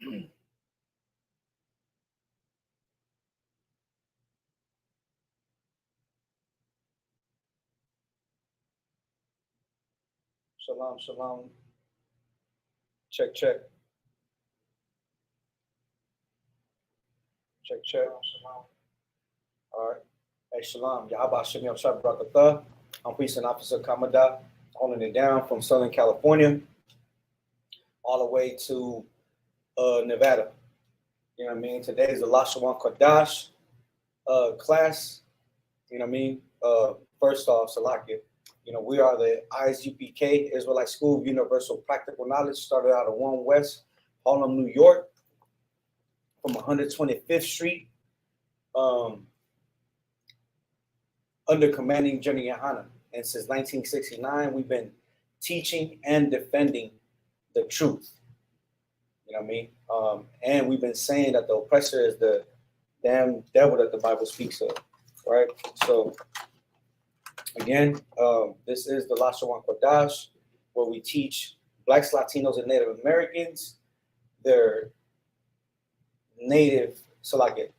Shalom, shalom. Check, check, check, check. Shalom. All right. Hey, shalom. Yahaba Shem Yahshua Barakatah. I'm Priest and Officer Kamada, holding it down from Southern California all the way to Nevada. You know what I mean? Today is the Lashawan Qadash class. You know what I mean? First off, Salakia. You know, we are the Isupk, Israelite School of Universal Practical Knowledge, started out of 1 West, Harlem, New York, from 125th Street, under commanding Jenny Yohana. And since 1969, we've been teaching and defending the truth. You know what I mean? And we've been saying that the oppressor is the damn devil that the Bible speaks of, right? So, again, this is the Lashawan Qadash, where we teach Blacks, Latinos, and Native Americans their native, so like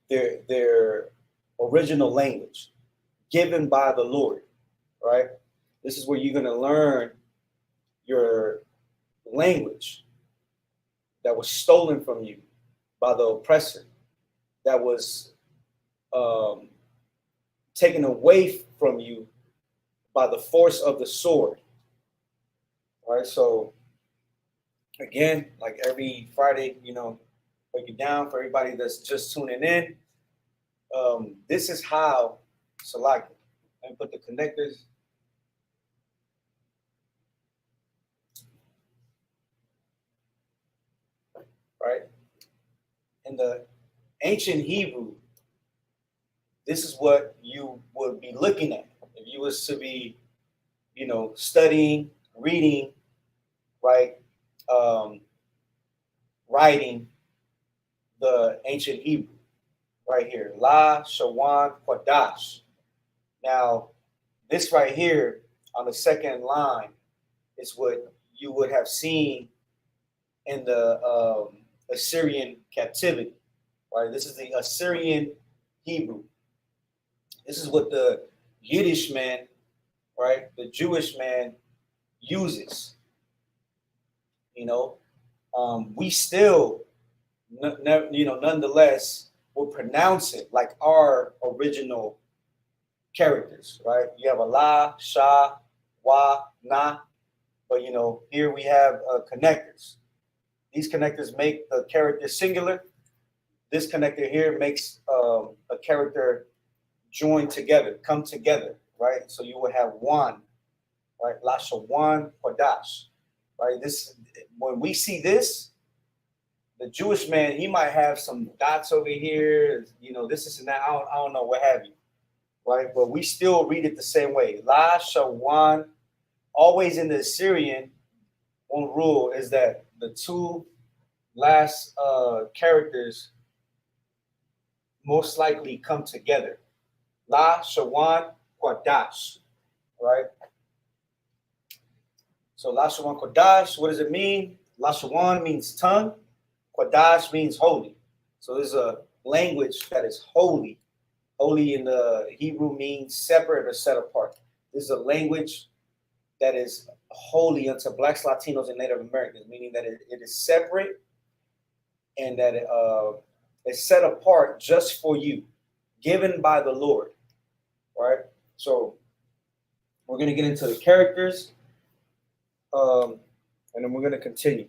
their original language given by the Lord, right? This is where you're going to learn your language that was stolen from you by the oppressor, that was taken away from you by the force of the sword. All right, so again, like every Friday, you know, break it down for everybody that's just tuning in. This is how, so like, let me put the connectors. Right? In the ancient Hebrew, this is what you would be looking at if you was to be, you know, studying, reading, right, writing the ancient Hebrew, right here, Lashawan Qadash. Now, this right here on the second line is what you would have seen in the Assyrian captivity, right? This is the Assyrian Hebrew. This is what the Yiddish man, right, the Jewish man uses. You know, we still, nonetheless, will pronounce it like our original characters, right? You have a la, sha, wa, na, but you know, here we have connectors. These connectors make a character singular. This connector here makes a character join together, come together, right? So you would have one, right? Lashawan Qadash, right? This, when we see this, the Jewish man, he might have some dots over here, you know, this and that. I don't know, what have you, right? But we still read it the same way. Lashawan, always in the Assyrian, one rule is that the two last characters most likely come together. Lashawan Qadash, right? So Lashawan Qadash, what does it mean? Lashawan means tongue. Qadash means holy. So there's a language that is holy. Holy in the Hebrew means separate or set apart. This is a language that is holy unto Blacks, Latinos, and Native Americans, meaning that it is separate and that it is set apart just for you, given by the Lord, right? So we're going to get into the characters, and then we're going to continue.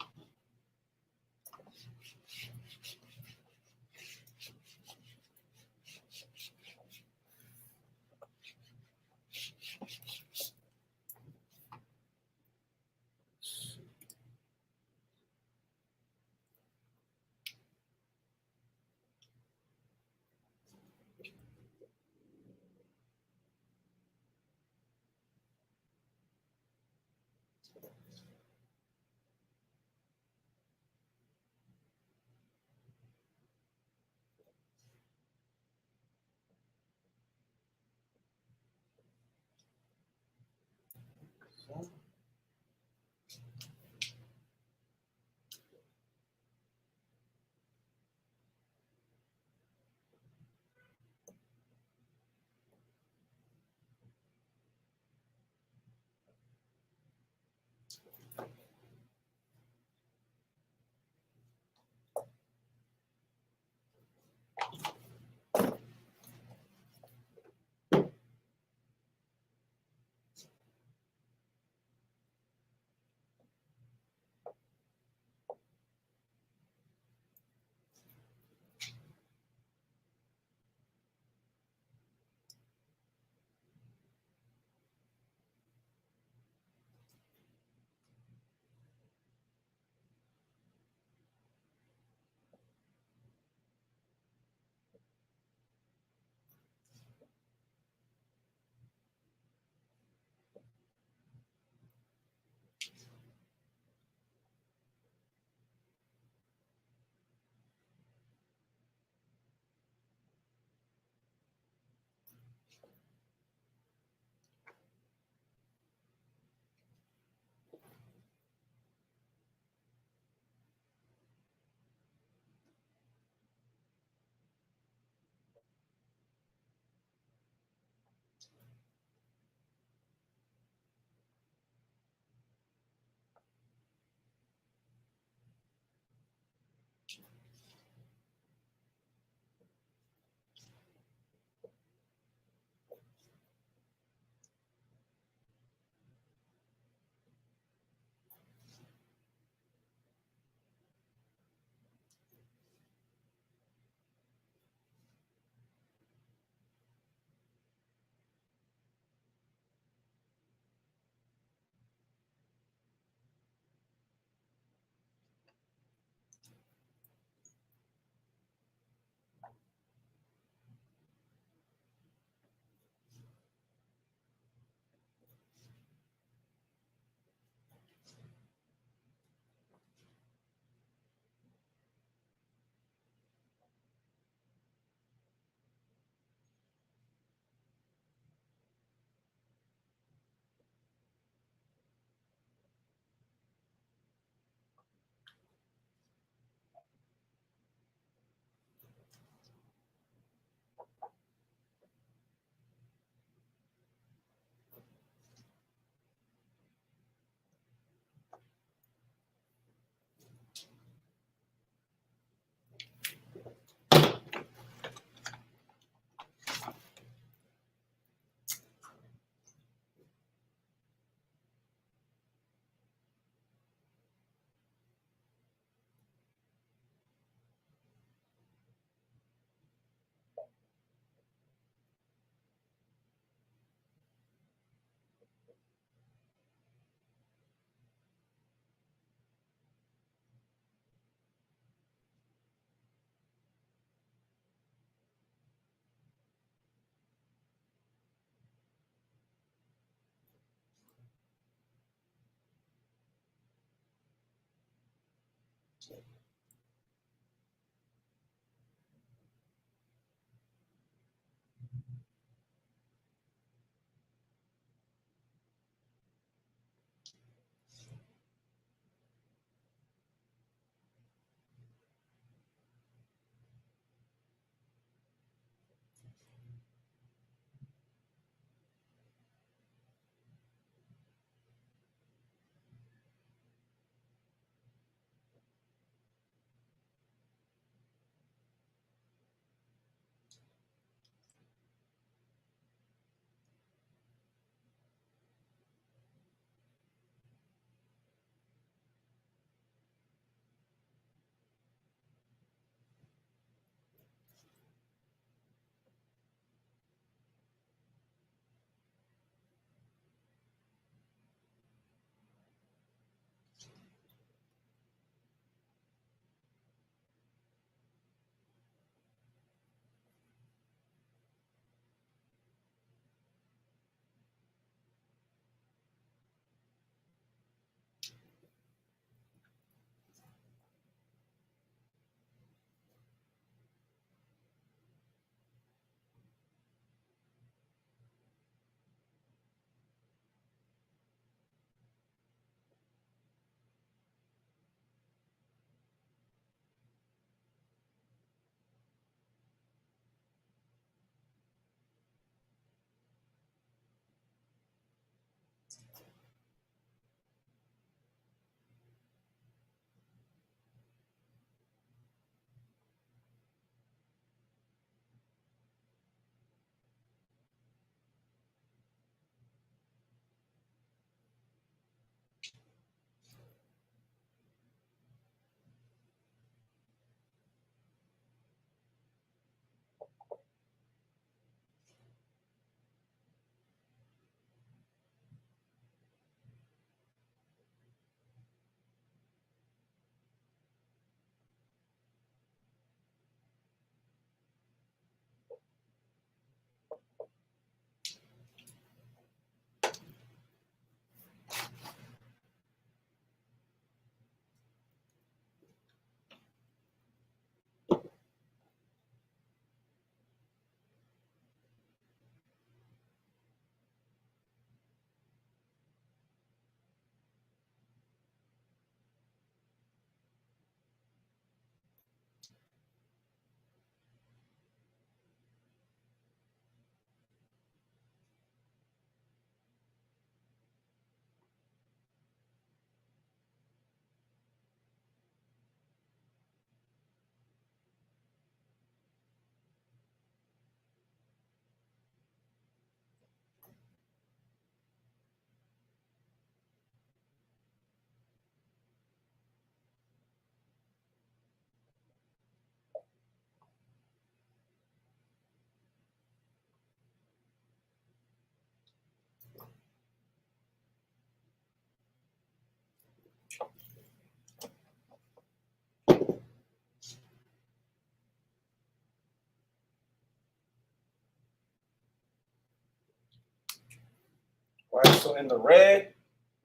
Right. So in the red,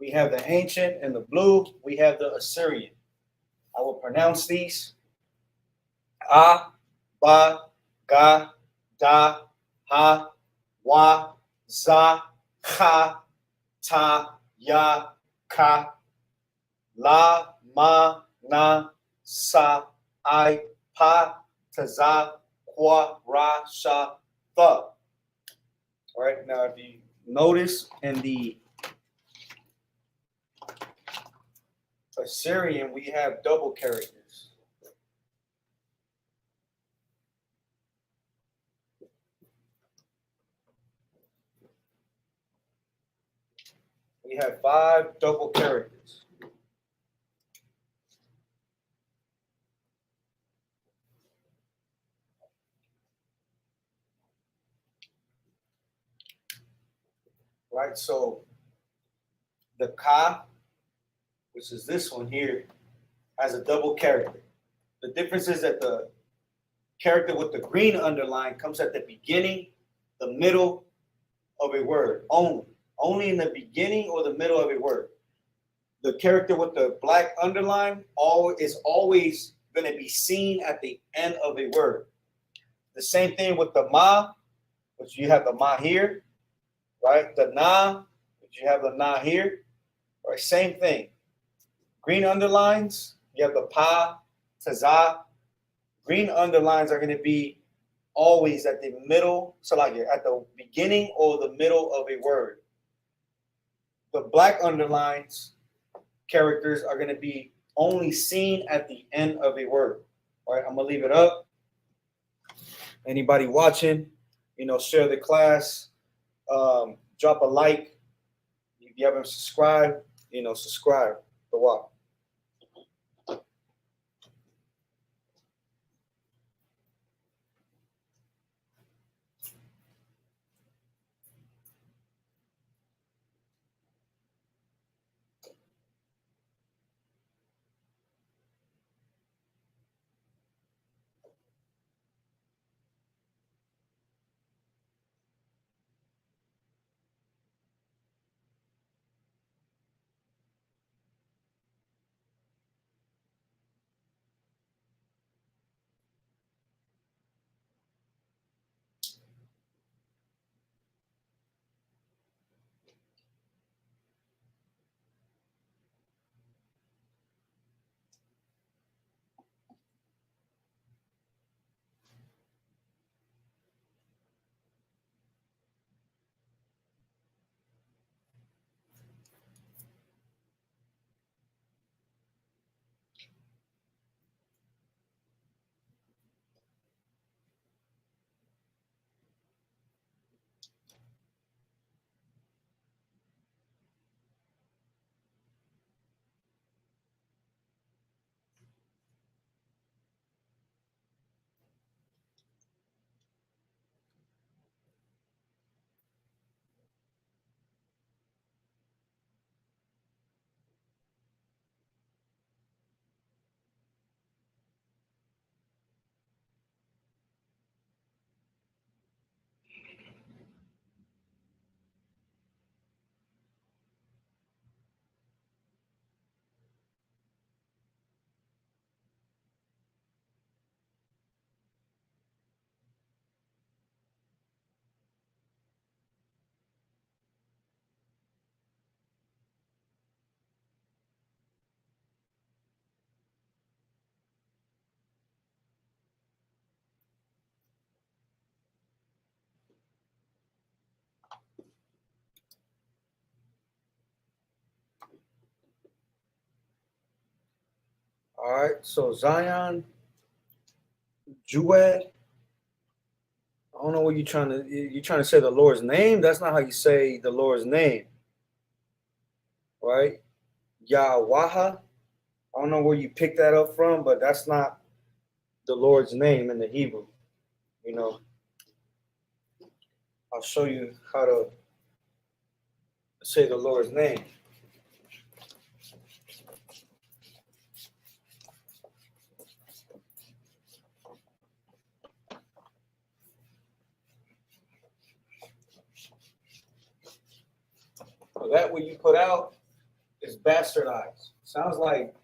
we have the ancient. In the blue, we have the Assyrian. I will pronounce these: A, Ba, Ga, Da, Ha, Wa, Za, Cha, Ta, Ya, Ka, La, Ma, Na, Sa, I, Pa, Taza, Kwa, Ra, Sha, Tha. All right. Now, if you notice in the Assyrian, we have double characters. We have 5 double characters. Right? So the Ka, which is this one here, has a double character. The difference is that the character with the green underline comes at the beginning, the middle of a word only. Only in the beginning or the middle of a word. The character with the black underline is always going to be seen at the end of a word. The same thing with the ma, which you have the ma here, right? The na, which you have the na here, right? Same thing. Green underlines, you have the pa, taza. Green underlines are going to be always at the middle, so like at the beginning or the middle of a word. The black underlines characters are going to be only seen at the end of a word. All right, I'm gonna leave it up. Anybody watching, share the class, drop a like. If you haven't subscribed, subscribe. The what? All right. So Zion, Jued. I don't know what you're trying to say the Lord's name. That's not how you say the Lord's name, right? Yahwaha. I don't know where you picked that up from, but that's not the Lord's name in the Hebrew. I'll show you how to say the Lord's name. So that what you put out is bastardized. Sounds like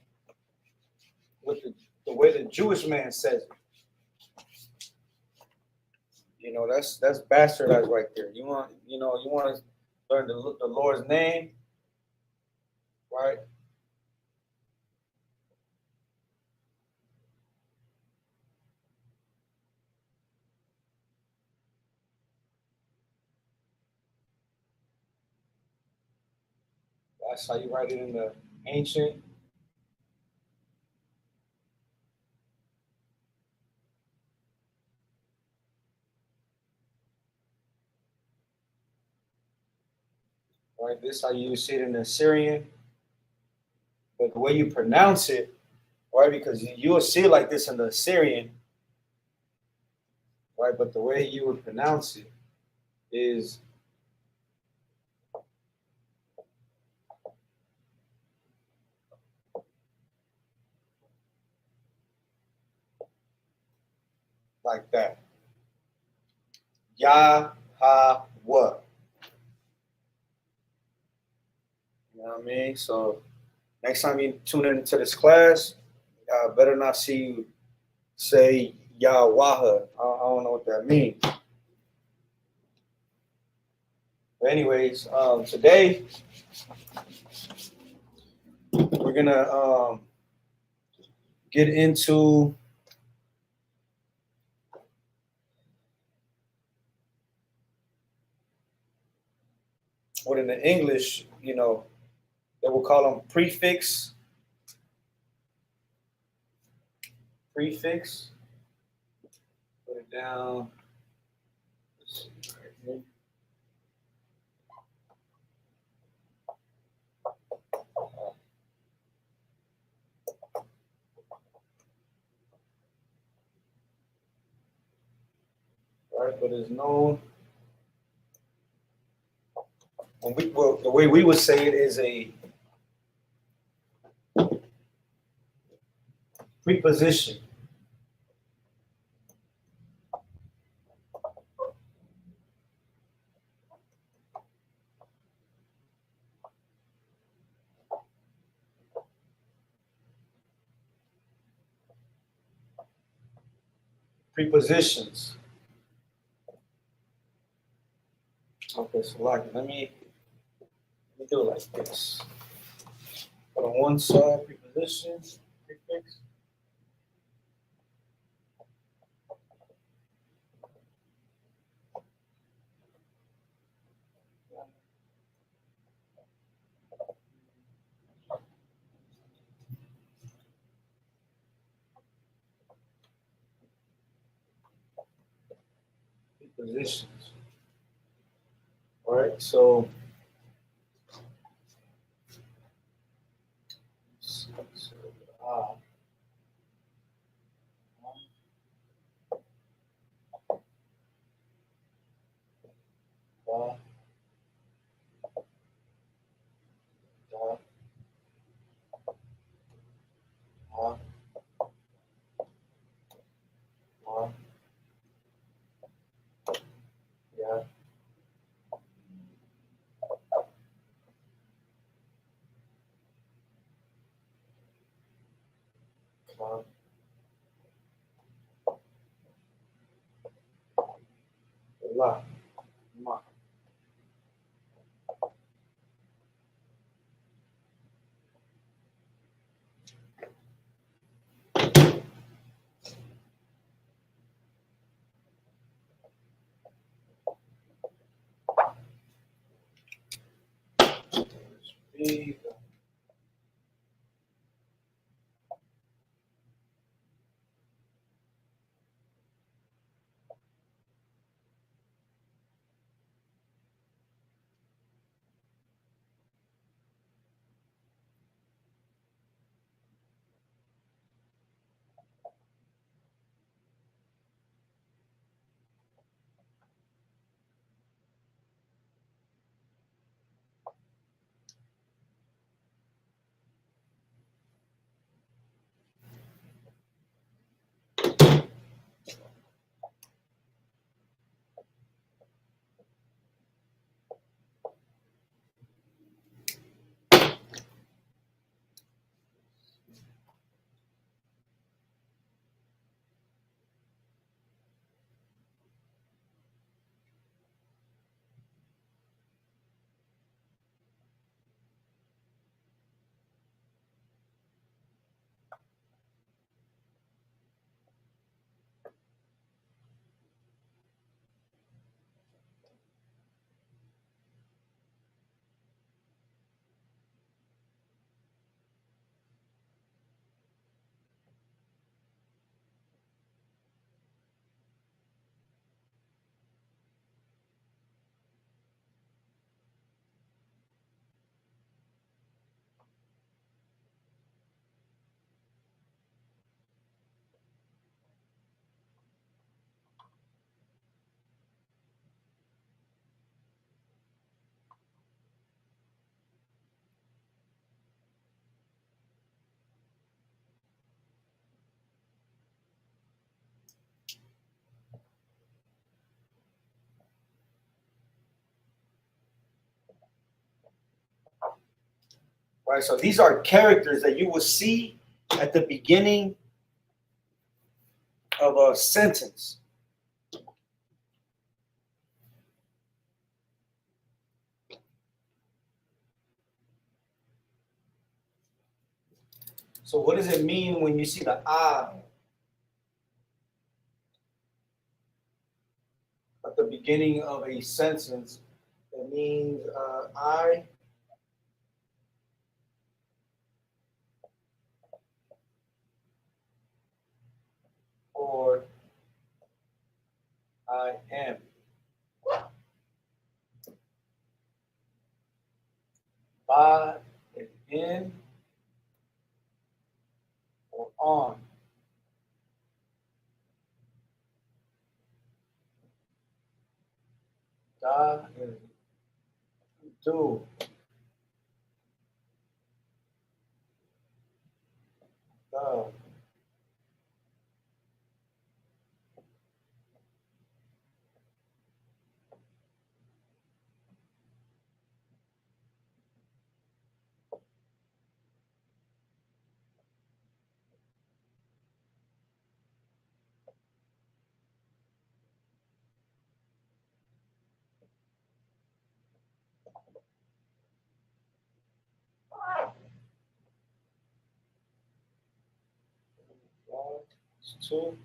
with the way the Jewish man says it. That's bastardized right there. You want to learn the Lord's name, right? That's how you write it in the ancient. Right, this how you see it in the Assyrian, but the way you pronounce it, right? Because you will see it like this in the Assyrian, right? But the way you would pronounce it is like that. Yah ha wa. You know what I mean? So Next time you tune into this class, better not see you say Yawaha. I don't know what that means. But anyways, today we're gonna get into what in the English, they will call them prefix. Prefix. Put it down. Right, but there's no. The way we would say it is a preposition. Prepositions. Okay, so like let me do it like this. Put on one side prepositions, prefix. Prepositions. All right, so ah, ah, ah, ah, ah, yeah, ah, la, ma. B, right? So these are characters that you will see at the beginning of a sentence. So what does it mean when you see the I at the beginning of a sentence? It means I or I am. By and in or on. Da and do. Da. Two.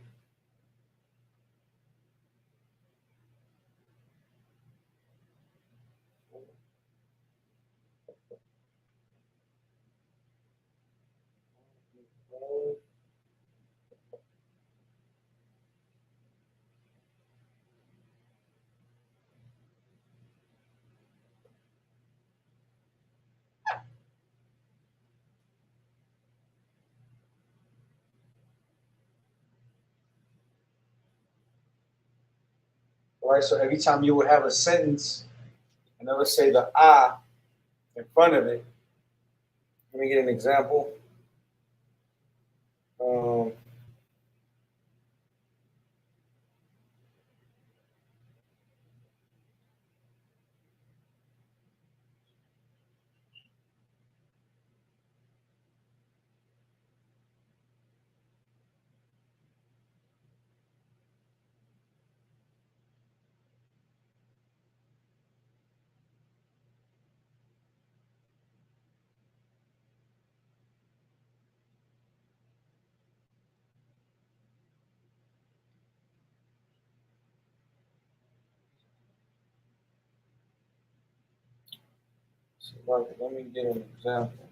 Right. So every time you would have a sentence, and let's say the I in front of it. Let me get an example. Um, so let me get an example.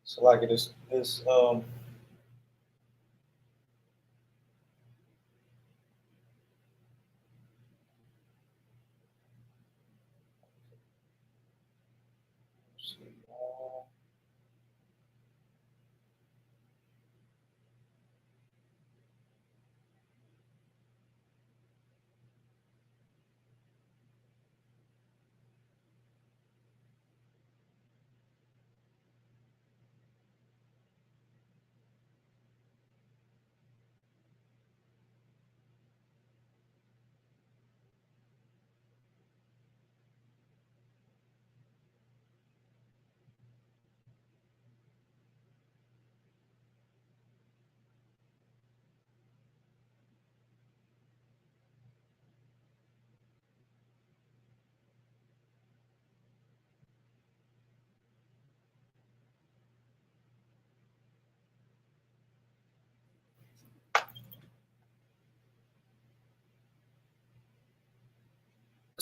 So like this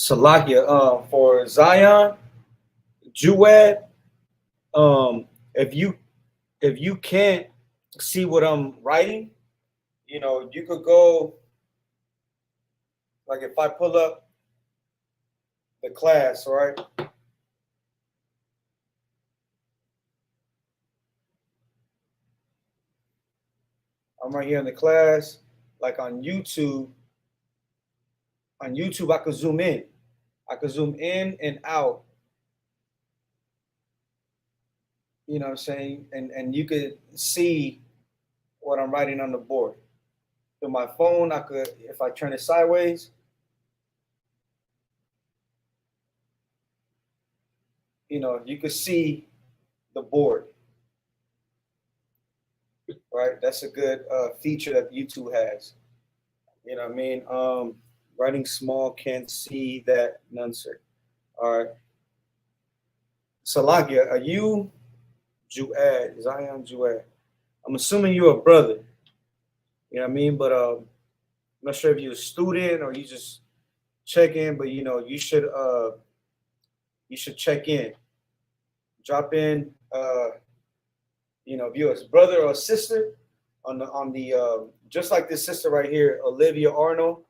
Salakia, for Zion, Juad, um, if you can't see what I'm writing, you could go, like if I pull up the class, right? I'm right here in the class, like on YouTube. On YouTube, I could zoom in. I could zoom in and out. You know what I'm saying? And you could see what I'm writing on the board. Through my phone, I could, if I turn it sideways, you could see the board, right? That's a good feature that YouTube has. You know what I mean? Writing small, can't see that, none, sir. All right. Salakia, are you Juad? Zion Juad? I'm assuming you're a brother. You know what I mean? But I'm not sure if you're a student or you just check in, but you should check in. Drop in if you're a brother or a sister on the just like this sister right here, Olivia Arnold.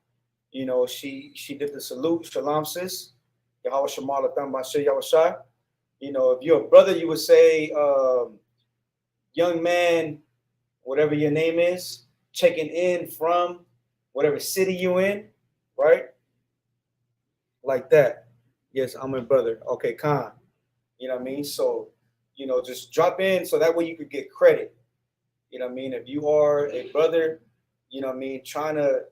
She did the salute, Shalom sis. Yahweh Shemal Atam Bashe Yahushai. If you're a brother, you would say, young man, whatever your name is, checking in from whatever city you're in, right? Like that. Yes, I'm a brother. Okay, Khan. You know what I mean? So, just drop in so that way you could get credit. You know what I mean? If you are a brother, you know what I mean, trying to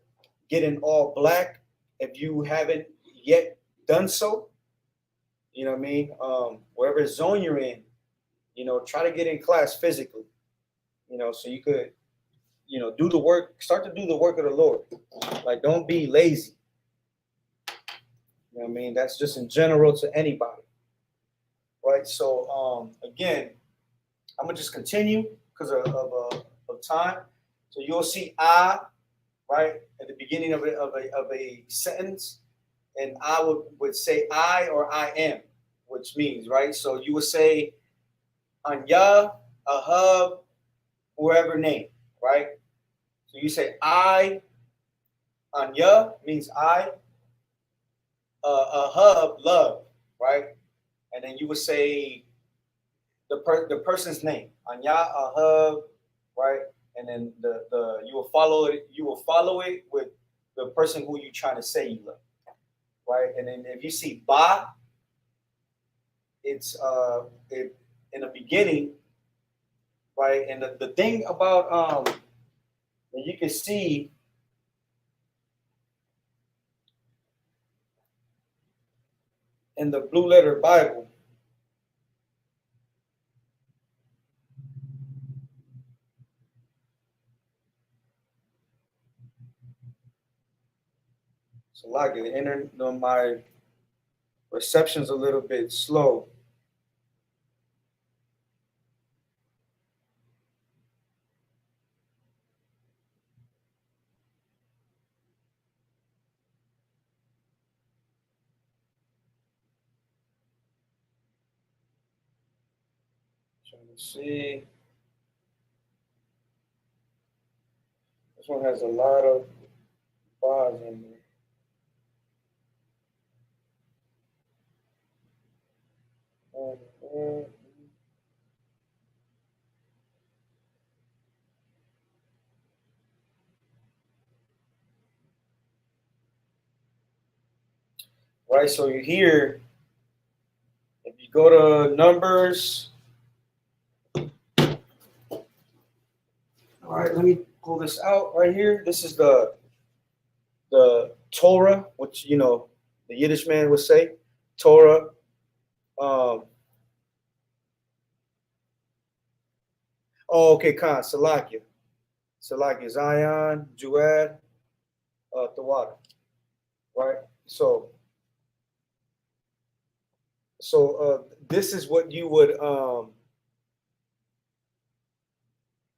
get in all black, if you haven't yet done so, you know what I mean? Wherever zone you're in, try to get in class physically, so you could, do the work, start to do the work of the Lord. Like, don't be lazy. You know what I mean? That's just in general to anybody. Right? So, again, I'm going to just continue because of time. So you'll see I, right, at the beginning of a sentence, and I would say I or I am, which means, right? So you would say Anya, Ahab, whoever name, right? So you say I, Anya means I, Ahab, love, right? And then you would say the person's name, Anya, Ahab, right? And then the you will follow it with the person who you trying to say you love, right? And then if you see Ba, it's in the beginning, right? And the thing about you can see in the Blue Letter Bible, so like my reception's a little bit slow. Trying to see. This one has a lot of bars in there. Right, so you hear, if you go to Numbers, all right, let me pull this out right here. This is the Torah, which the Yiddish man would say, Torah. Oh, okay, Khan, Salakia, Zion, Juad, Tawada, right? So this is what you would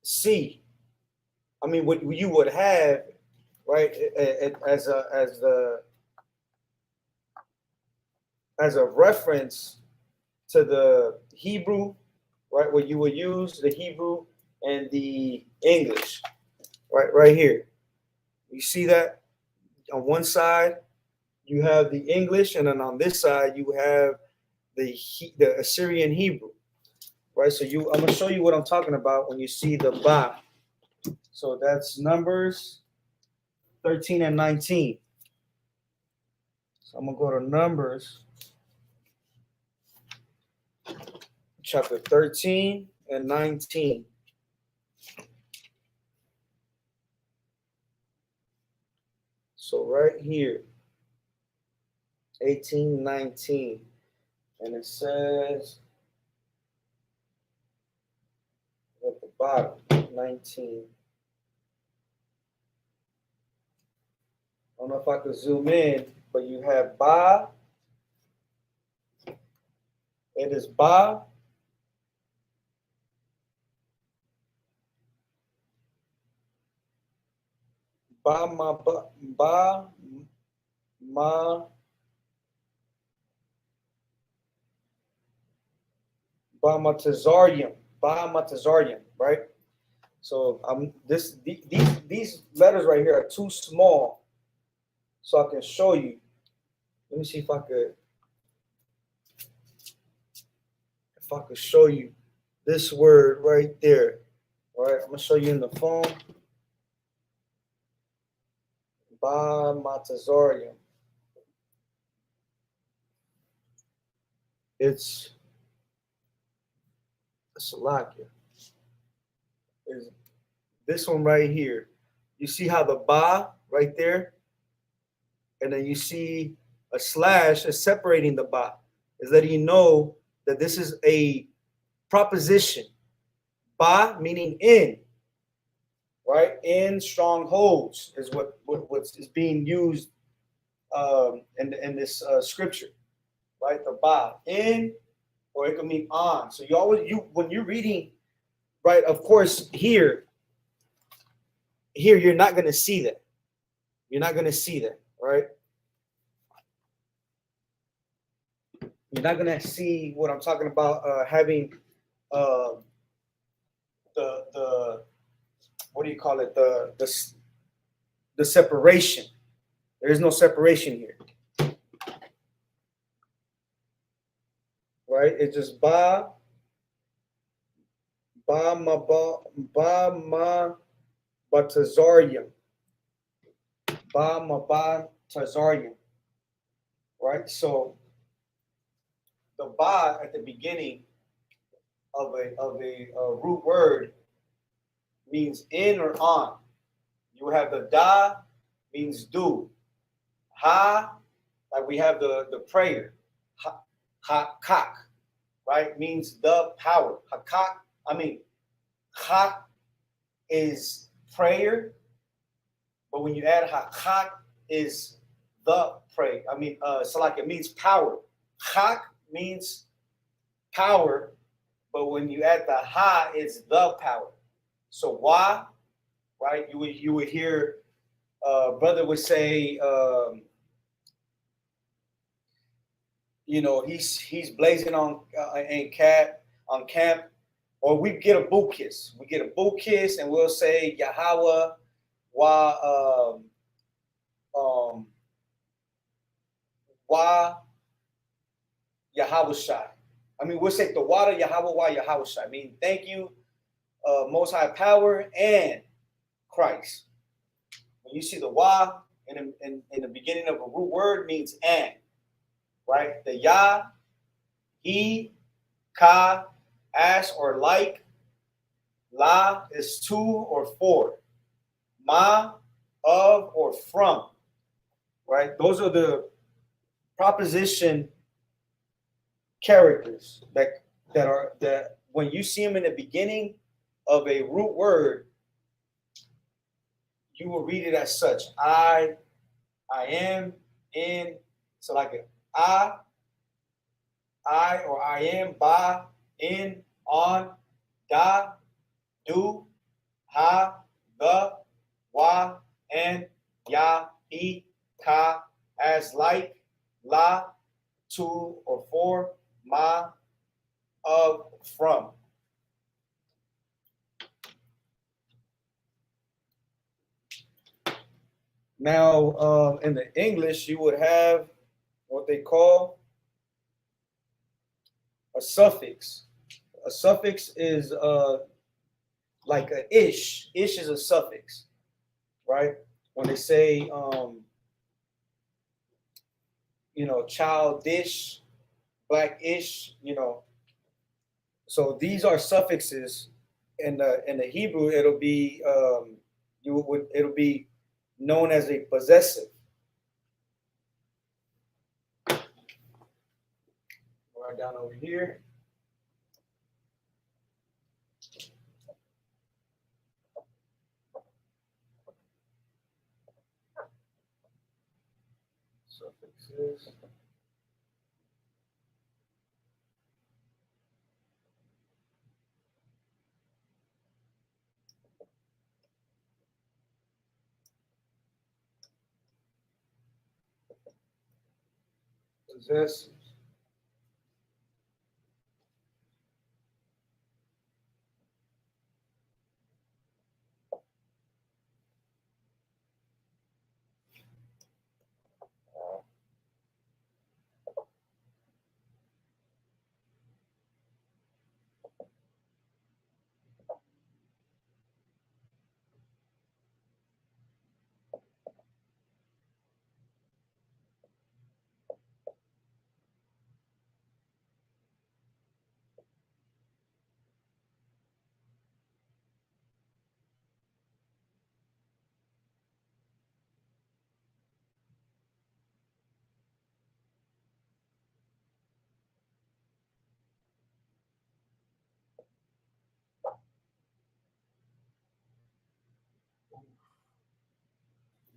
see. I mean, what you would have, right, as the as a reference to the Hebrew, right? Where you will use the Hebrew and the English, right here. You see that on one side you have the English, and then on this side you have the Assyrian Hebrew, right? So I'm gonna show you what I'm talking about when you see the ba. So that's Numbers 13 and 19. So I'm gonna go to Numbers chapter 13 and 19. So right here, 18, 19, and it says at the bottom, 19. I don't know if I could zoom in, but you have ba. It is ba. Ba ma ba ma ba matazarium, right? So these letters right here are too small, so I can show you. Let me see if I could show you this word right there. All right, I'm gonna show you in the phone. Ba matazarium. It's Salakia. Is this one right here. You see how the ba right there, and then you see a slash is separating the ba. Is letting you know that this is a proposition. Ba meaning in, right? In strongholds is what is being used in this scripture, right? The ba in, or it can mean on. So when you're reading, right? Of course, here you're not going to see that. You're not going to see that, right? You're not going to see what I'm talking about. Having the what do you call it? The separation. There is no separation here, right? It's just ba ma batazarium. Ba ma batazarium. Right? So the ba at the beginning of a root word means in or on. You have the da means do. Ha, like we have the prayer. Hakak, right? Means the power. Hakak, Hak is prayer, but when you add Hakak is the pray. Salak, it means power. Hak means power, but when you add the ha, it's the power. So why, right? You would hear brother would say, he's blazing on camp, or we get a boot kiss. We get a boot kiss, and we'll say Yahweh wa Yahweh Shai. We'll say the water Yahweh wa Yahweh Shai. Thank you, Most High Power and Christ. When you see the wa in the beginning of a root word means and, right? The ya, he, ka, as or like, la is to or for, ma, of or from, right? Those are the proposition characters that when you see them in the beginning of a root word, you will read it as such. I am, in. So like I or I am, ba, in, on, da, do, ha, the, wa, and, ya, he, ka, as like, la, to or for, ma, of, from. Now, in the English, you would have what they call a suffix. A suffix is like a ish. Ish is a suffix, right? When they say, childish, blackish, so these are suffixes. In the Hebrew, it'll be known as a possessive. Right down over here. Suffixes. Possessives.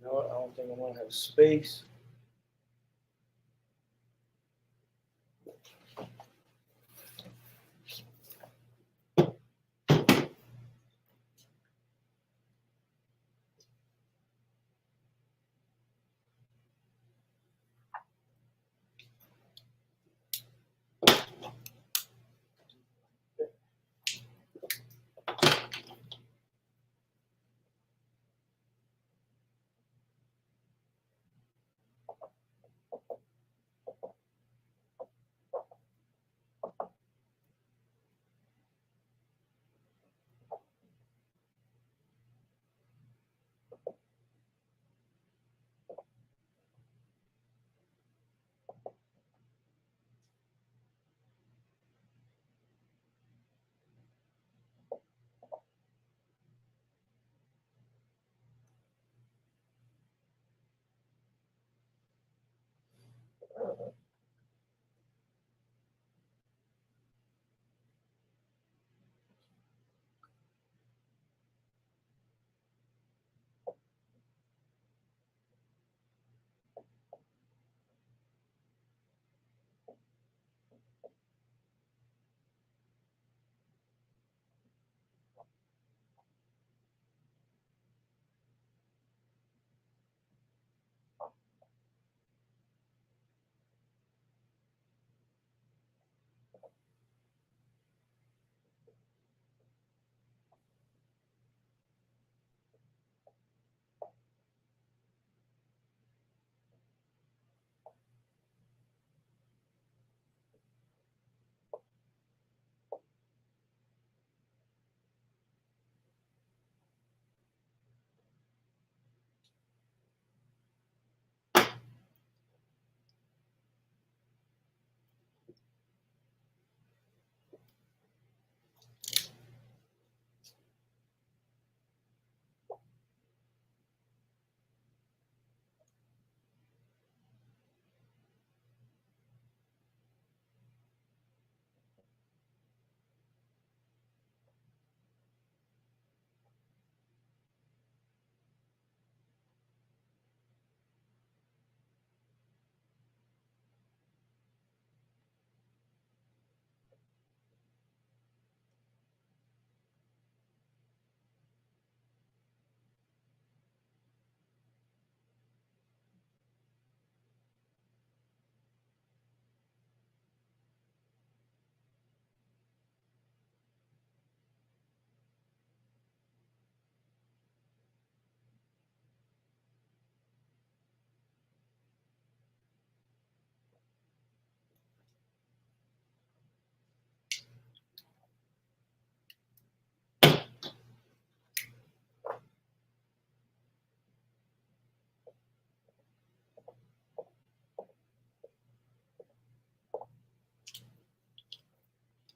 You know what? I don't think I'm gonna have space.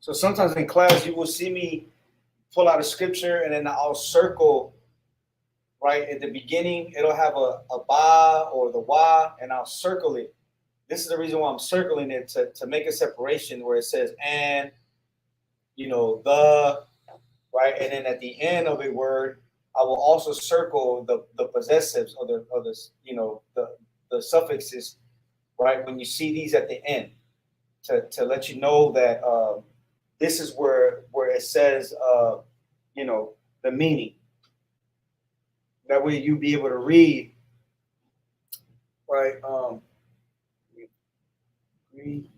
So sometimes in class you will see me pull out a scripture and then I'll circle, right at the beginning. It'll have a ba or the wa, and I'll circle it. This is the reason why I'm circling it, to make a separation where it says and, the, right, and then at the end of a word, I will also circle the possessives or the suffixes, right, when you see these at the end, to let you know that this is where it says the meaning. That way you be able to read, right? Read.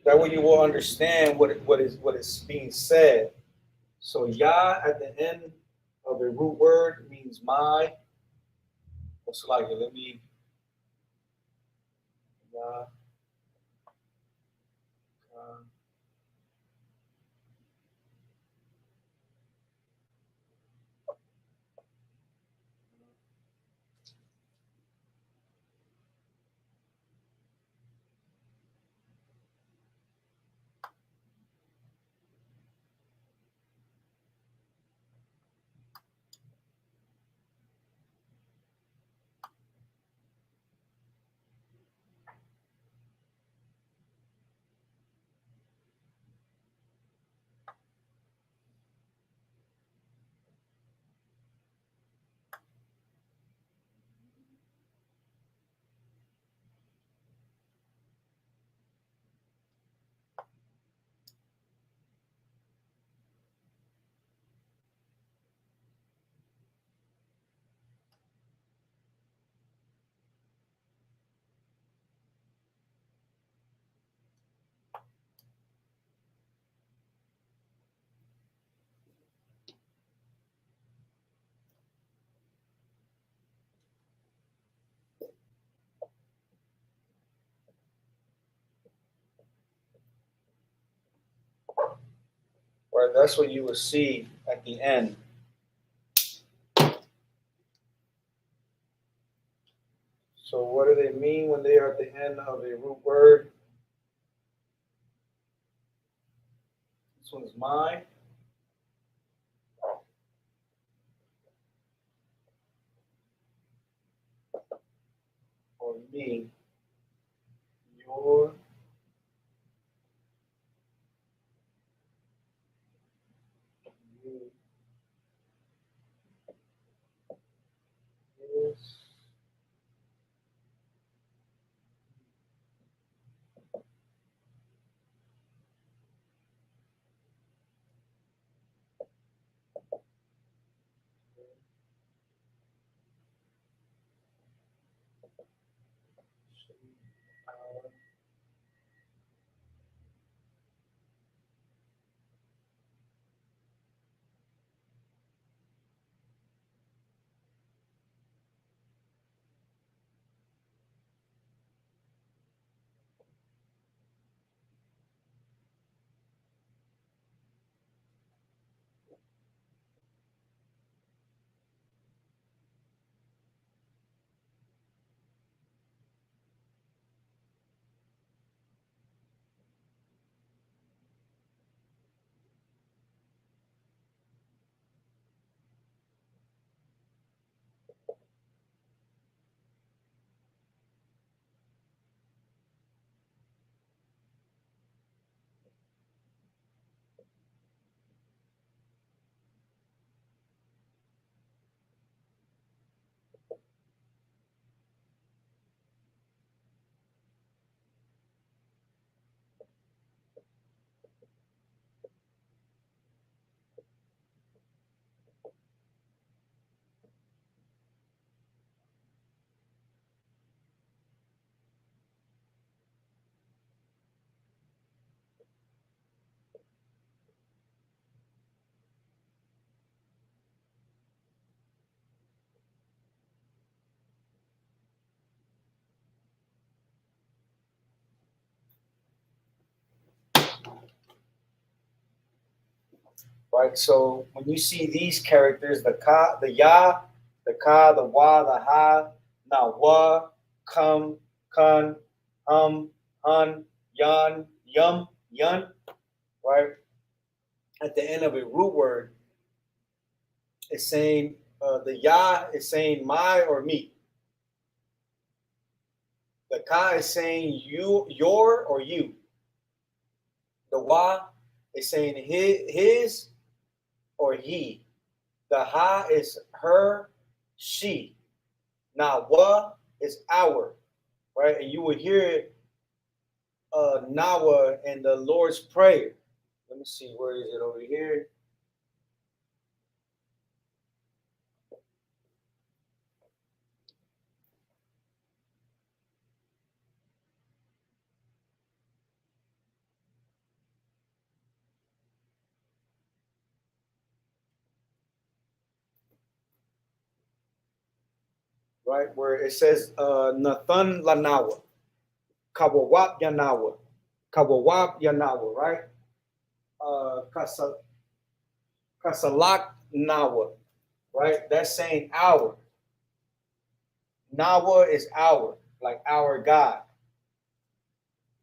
That way you will understand what is being said. So Yah at the end of a root word means my. What's like it? Let me Yah. Right, that's what you will see at the end. So what do they mean when they are at the end of a root word? This one is my. Or me. Your. You. His. Our. Right. So when you see these characters, the ka, the ya, the ka, the wa, the ha, na wa, come, kun, hun, yan, yum, yun, right? At the end of a root word, it's saying the ya is saying my or me. The ka is saying you, your or you. The wa is saying his or he. The ha is her, she. Now wa is our, right? And you will hear it nawa in the Lord's Prayer. Let me see, where is it over here? Right, where it says Nathan Lanawa, Kawawap Yanawa, Kawawap Yanawa, right? Kasalak Nawa, right? That's saying our. Nawa is our, like our God,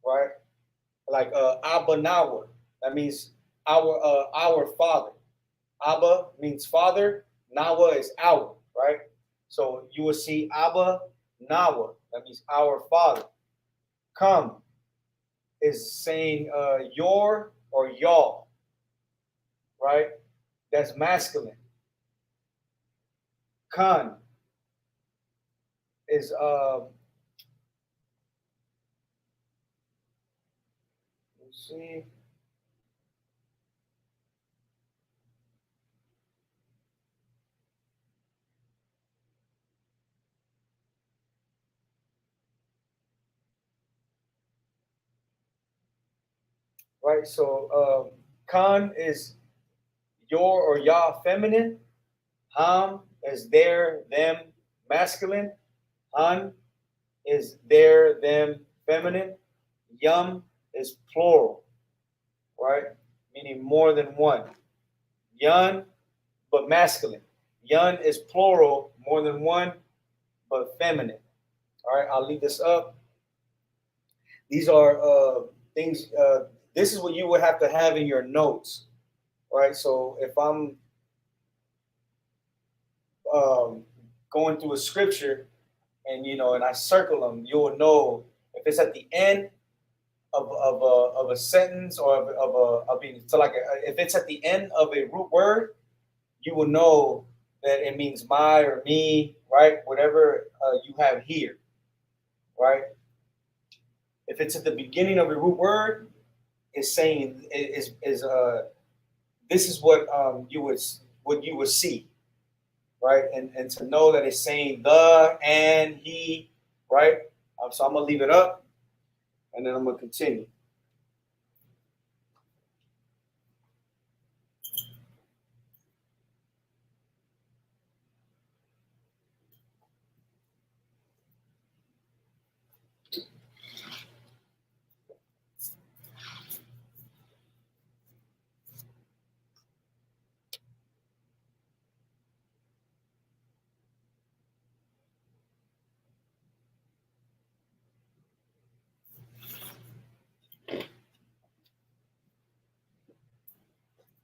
right? Like Abba Nawa, that means our Father. Abba means Father. Nawa is our, right? So you will see Abba Nawa, that means our Father. Come is saying your or y'all, right? That's masculine. Khan is let's see. Right, so Khan is your or y'all feminine. Ham is their, them masculine. Han is their, them feminine. Yum is plural, right? Meaning more than one. Yun, but masculine. Yun is plural, more than one, but feminine. All right, I'll leave this up. These are things, this is what you would have to have in your notes, right? So if I'm going through a scripture and, and I circle them, you'll know if it's at the end of a sentence or so like if it's at the end of a root word, you will know that it means my or me, right? Whatever you have here, right? If it's at the beginning of a root word, it's saying is this is what you would see, right? And to know that it's saying the and he, right? So I'm gonna leave it up, and then I'm gonna continue.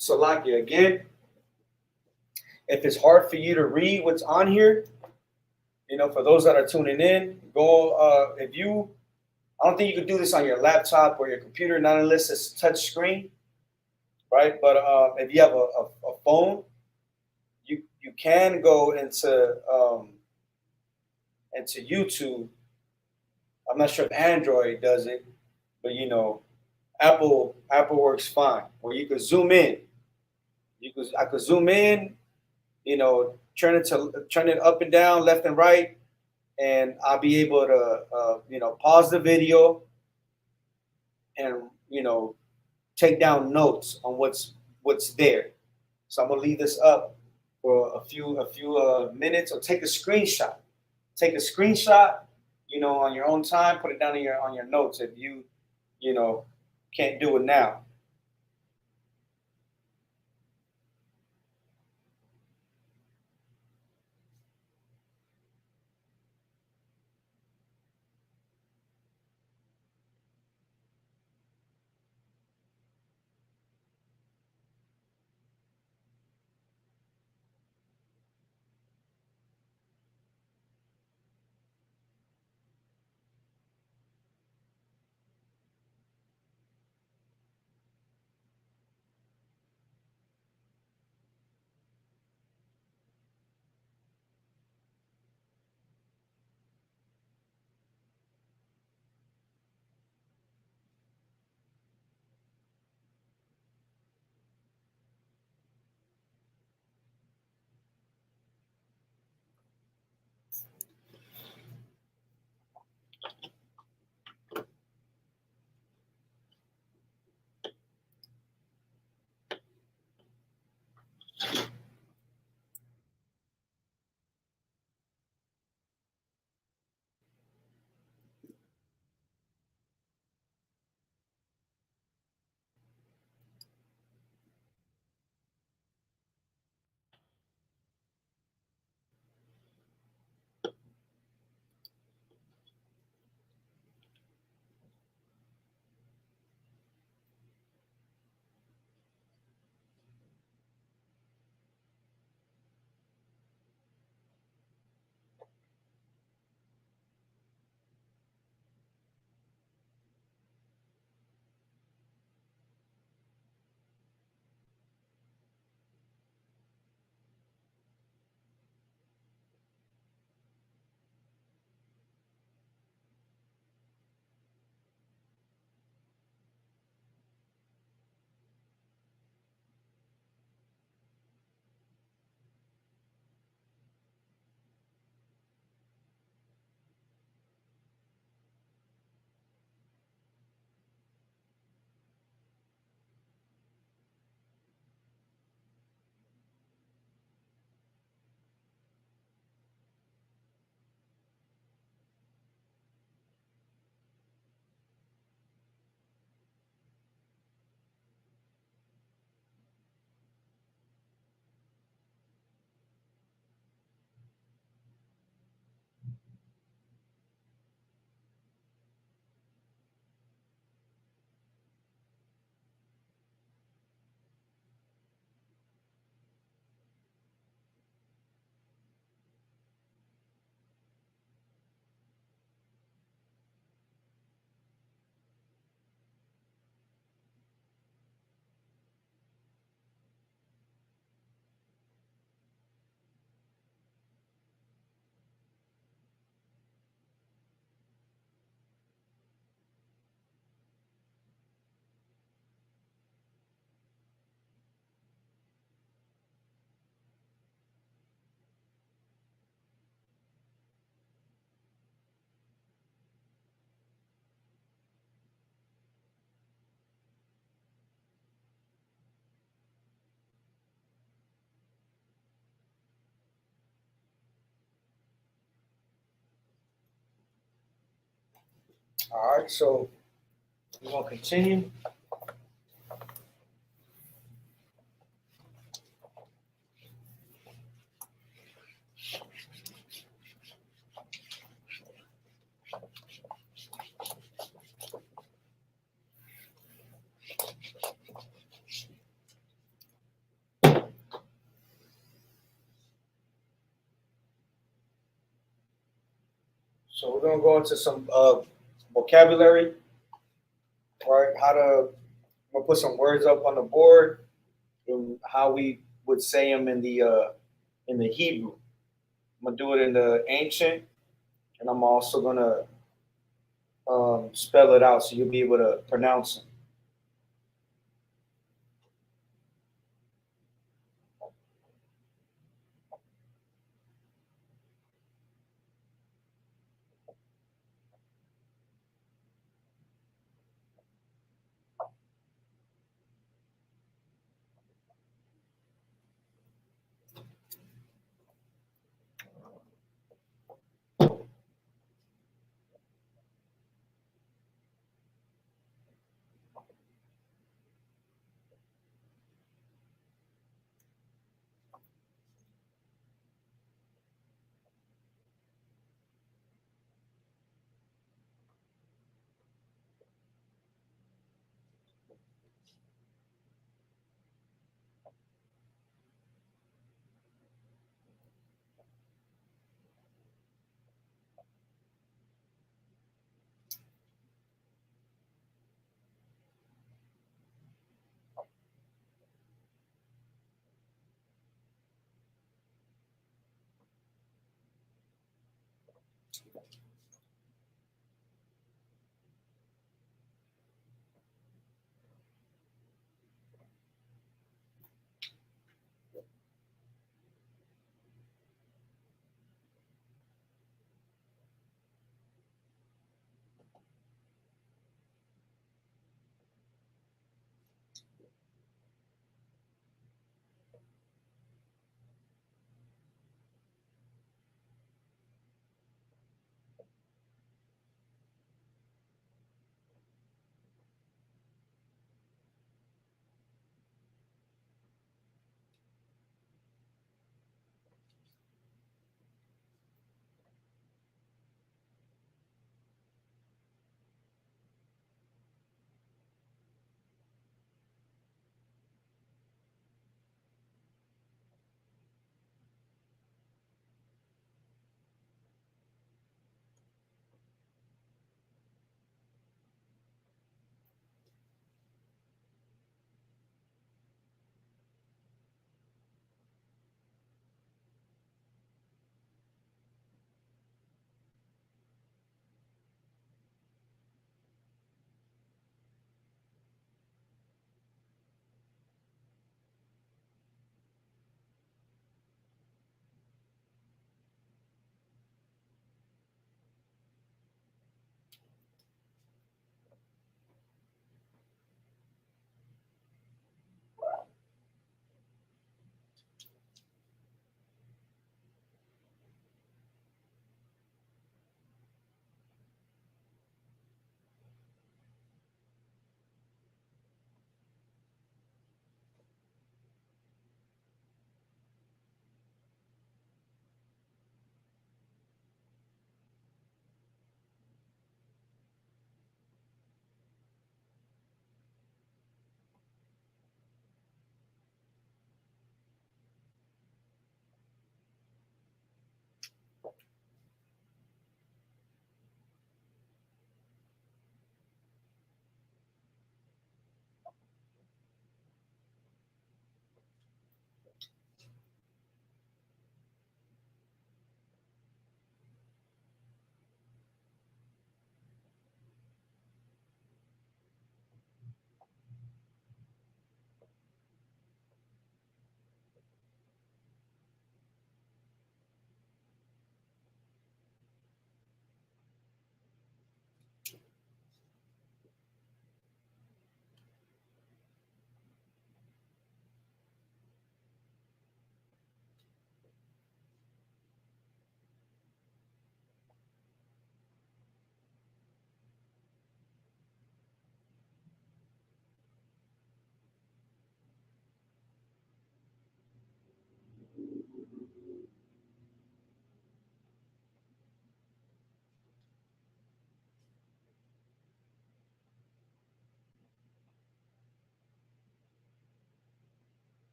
So, like again, if it's hard for you to read what's on here, for those that are tuning in, go. I don't think you can do this on your laptop or your computer, not unless it's touch screen, right? But if you have a phone, you can go into YouTube. I'm not sure if Android does it, but Apple works fine. Where you could zoom in. I could zoom in, turn it up and down, left and right, and I'll be able to pause the video and take down notes on what's there. So I'm gonna leave this up for a few minutes, or take a screenshot. Take a screenshot, on your own time. Put it down on your notes if you can't do it now. All right, so we're gonna continue. So we're gonna go into some vocabulary, right? How to I'm gonna put some words up on the board and how we would say them in the Hebrew. I'm gonna do it in the ancient, and I'm also gonna spell it out so you'll be able to pronounce them.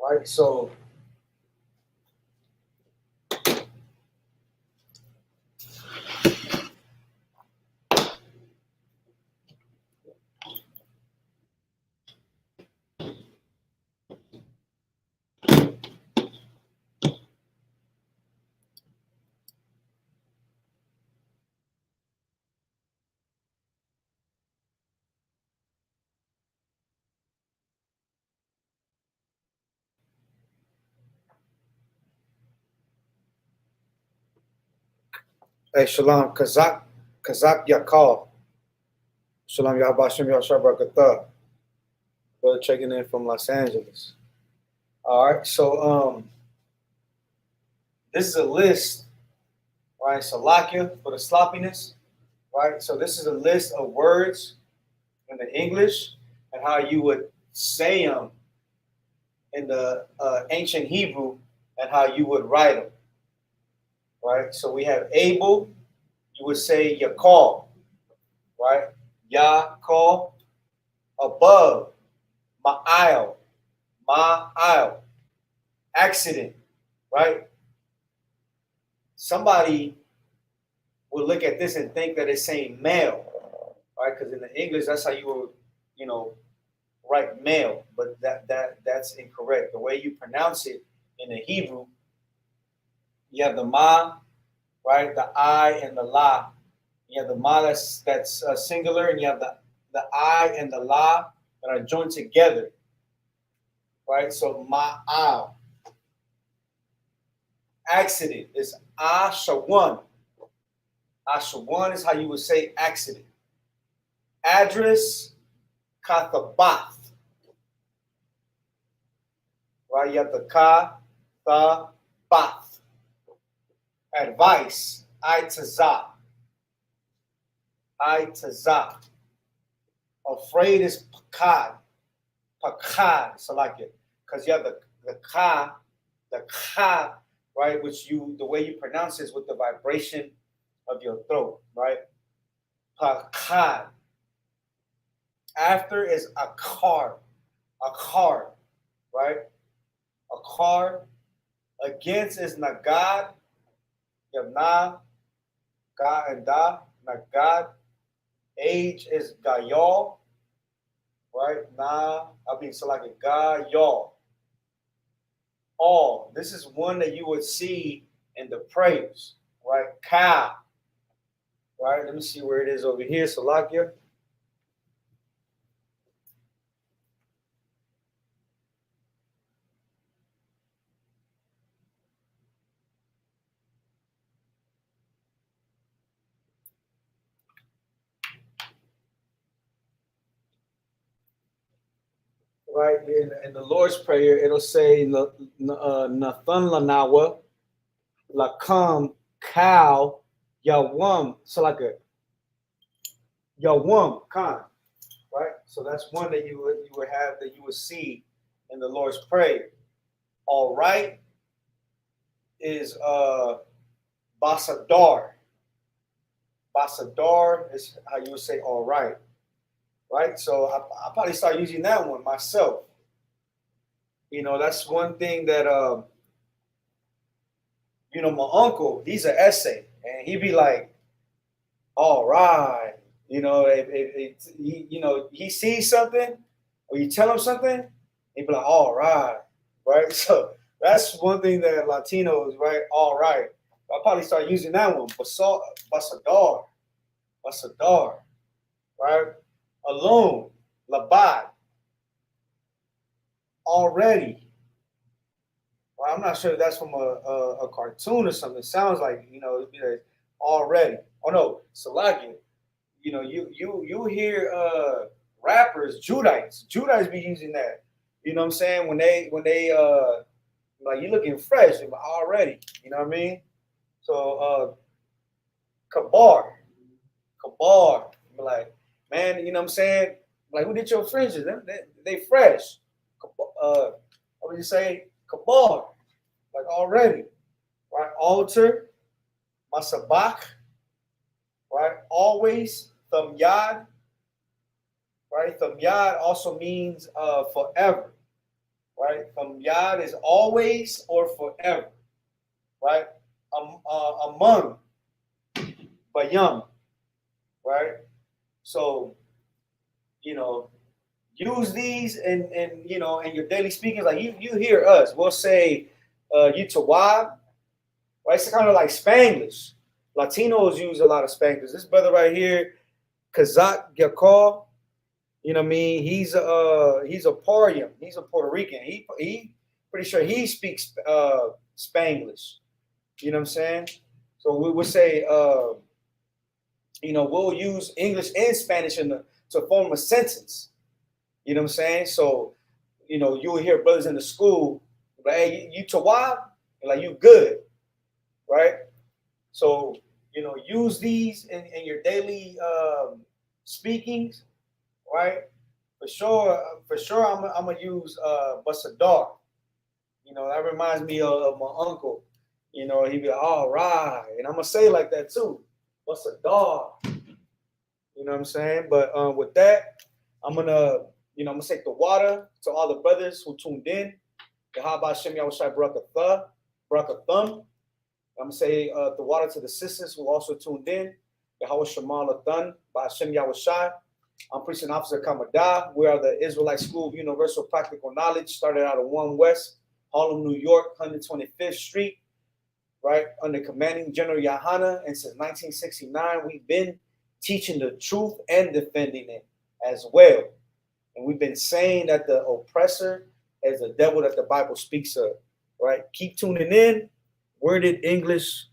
Right. So hey, Shalom, Kazak Yakal. Shalom Yahabashim Yashar Barakatah. Brother checking in from Los Angeles. All right, so this is a list, right? Salakia for the sloppiness, right? So this is a list of words in the English and how you would say them in the ancient Hebrew and how you would write them, right? So we have able, you would say Yakal, right? Yakal. above, ma'al, ma'al, accident, right? Somebody will look at this and think that it's saying male, right? Because in the English, that's how you will, you know, write male, but that's incorrect. The way you pronounce it in the Hebrew, you have the ma, right? The I and the la. You have the ma that's singular, and you have the I and the la that are joined together, right? So ma'al. Accident is ashawan. Ashawan is how you would say accident. Address, kathabath. Right? You have the ka, the, bath. Advice, itazah. Itazah. Afraid is pakad. Pakad, so like it. Because you have the ka, right? Which the way you pronounce it is with the vibration of your throat, right? Pakad. After is a car, right? A car. Against is nagad. You have na, ga, and da. Nagad. Age is gayal, right? So like a gayal. All. This is one that you would see in the prayers, right? Ka. Right? Let me see where it is over here. Salakia. Right in the Lord's Prayer, it'll say Nathan Lanawa, Lakam, Cow, Yawam. So like a Yawam, Khan. Right? So that's one that you would have that you would see in the Lord's Prayer. All right is Basadar. Basadar is how you would say all right. Right? So I probably start using that one myself. You know, that's one thing that you know, my uncle, he's an essay, and he'd be like, all right. You know, he sees something, or you tell him something, he'd be like, all right. Right? So that's one thing that Latinos, right? All right. I'll probably start using that one. Basadar. Basadar. Right? Alone. Labad. Already. Well, I'm not sure if that's from a cartoon or something. It sounds like, you know, it'd be like already. Oh no, Salakia. You know, you hear rappers, Judites be using that. You know what I'm saying? When they like, you looking fresh already. You know what I mean? So Kabar. Like, man, you know what I'm saying? Like, who did your fringes? They fresh. What would you say? Kabar. Like already. Right? Altar. Masabak. Right? Always. Thamyad. Right? Thamyad also means forever. Right? Thamyad is always or forever. Right? Among. Bayam. Right? So, you know, use these and you know, in your daily speaking. Like you hear us, we'll say you tawab, right? It's kind of like Spanglish. Latinos use a lot of Spanglish. This brother right here, Kazak Yakar, you know what I mean? He's a Parian. He's a Puerto Rican. He pretty sure he speaks Spanglish. You know what I'm saying? So we would say you know, we'll use English and Spanish to form a sentence. You know what I'm saying? So, you know, you'll hear brothers in the school, like, hey, you tawab? Like, you good, right? So, you know, use these in your daily speakings, right? For sure, I'm gonna use Basadar. You know, that reminds me of my uncle. You know, he'd be like, all right. And I'm gonna say it like that too. Basadar. You know what I'm saying? But with that, I'm gonna, I'm gonna say the water to all the brothers who tuned in. Yahaba Shem Yahushai Barakatha, Barakathum. I'm gonna say the water to the sisters who also tuned in. Yahweh Shemal Athan, by Hashem Yahushai. I'm Priest and Officer Kamadah. We are the Israelite School of Universal Practical Knowledge, started out of 1 West, Harlem, New York, 125th Street, right, under commanding General Yahana. And since 1969, we've been teaching the truth and defending it as well. And we've been saying that the oppressor is the devil that the Bible speaks of, right? Keep tuning in. Where did English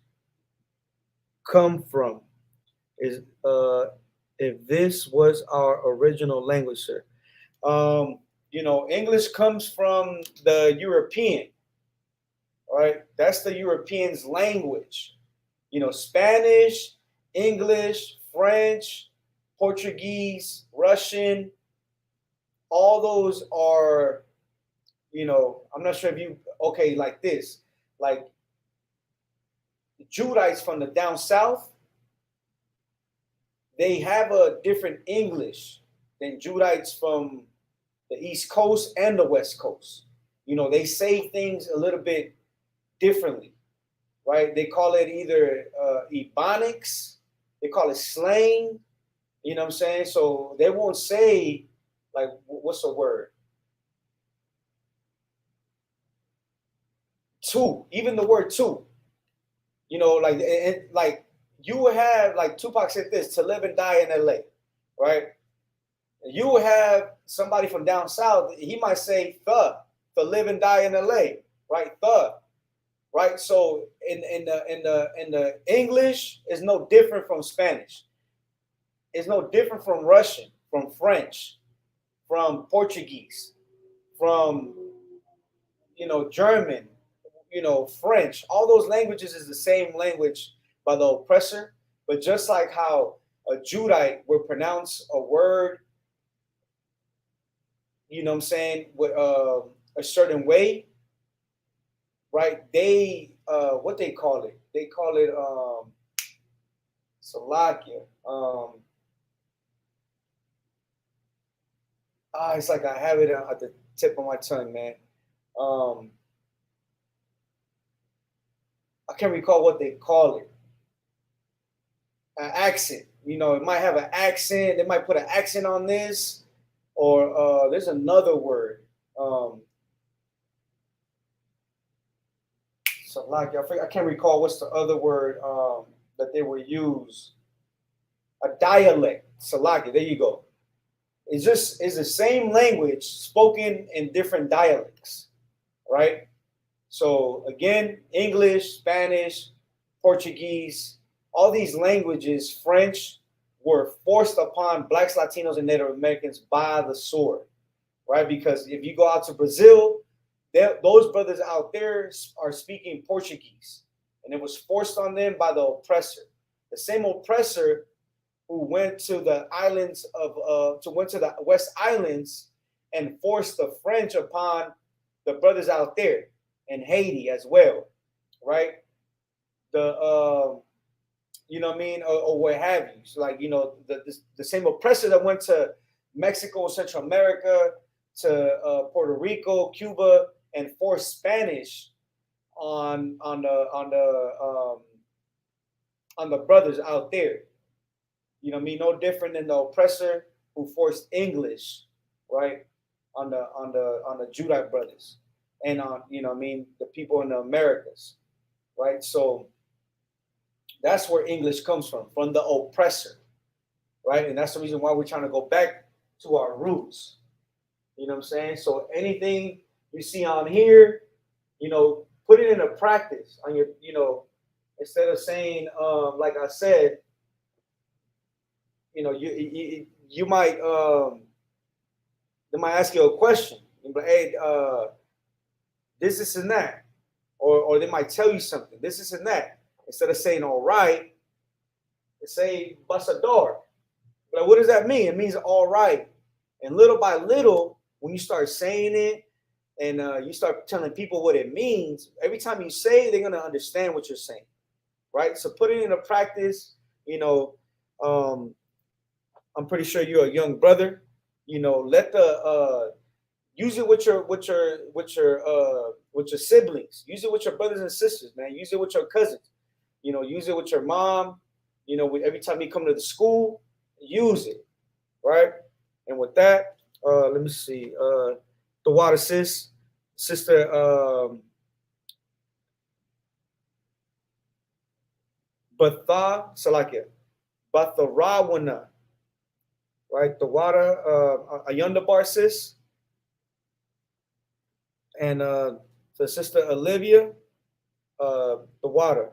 come from? Is if this was our original language, sir? English comes from the European, right? That's the Europeans' language. Spanish, English, French, Portuguese, Russian, all those are, I'm not sure if you, okay, like this, like Judites from the down south, they have a different English than Judites from the East Coast and the West Coast. They say things a little bit differently, right? They call it either Ebonics, they call it slang, you know what I'm saying? So they won't say, like, what's the word? Two, even the word two. Like you would have, like Tupac said this, to live and die in LA, right? You would have somebody from down south, he might say to live and die in LA, right? Right? So in the English is no different from Spanish. It's no different from Russian, from French, from Portuguese, from German, French. All those languages is the same language by the oppressor. But just like how a Judite would pronounce a word, with a certain way, right? They what they call it? They call it Salakia. It's like I have it at the tip of my tongue, man. I can't recall what they call it. An accent. It might have an accent. They might put an accent on this, or there's another word. So like I can't recall what's the other word that they would use. A dialect. Salaki. There you go. It's the same language spoken in different dialects, right? So again, English, Spanish, Portuguese, all these languages, French, were forced upon Blacks, Latinos, and Native Americans by the sword, right? Because if you go out to Brazil, those brothers out there are speaking Portuguese, and it was forced on them by the oppressor. The same oppressor who went to the islands went to the West Islands and forced the French upon the brothers out there in Haiti as well, right? The what I mean, or what have you. So like the same oppressor that went to Mexico, Central America, to Puerto Rico, Cuba, and forced Spanish on the brothers out there. No different than the oppressor who forced English, right, on the Judite brothers, and on the people in the Americas, right? So that's where English comes from the oppressor, right? And that's the reason why we're trying to go back to our roots. You know what I'm saying? So anything you see on here, put it into practice on your, instead of saying, like I said, you might they might ask you a question, but hey, this and that, or they might tell you something, this and that. Instead of saying all right, they say basador. But what does that mean? It means all right. And little by little, when you start saying it and you start telling people what it means, every time you say it, they're gonna understand what you're saying, right? So put it into practice. I'm pretty sure you're a young brother. let the use it with your siblings. Use it with your brothers and sisters, man. Use it with your cousins. Use it with your mom. Every time you come to the school, use it, right? And with that, let me see. The water sister Batha Salakia, Batharawana, right? The water Ayundabar sis, and the sister Olivia, the water.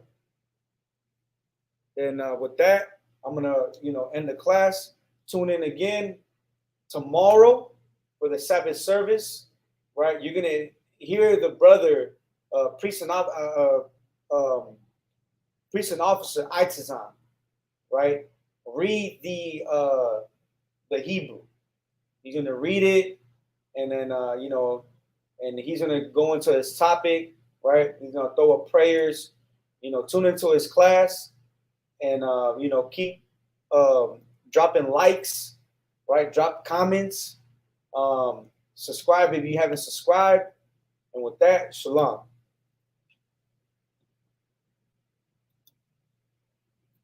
And with that, I'm gonna end the class. Tune in again tomorrow for the Sabbath service, right? You're gonna hear the brother priest and officer Itazan, right? Read the Hebrew. He's gonna read it, and then and he's gonna go into his topic, right? He's gonna throw up prayers. Tune into his class, and keep dropping likes, right? Drop comments, subscribe if you haven't subscribed, and with that, shalom.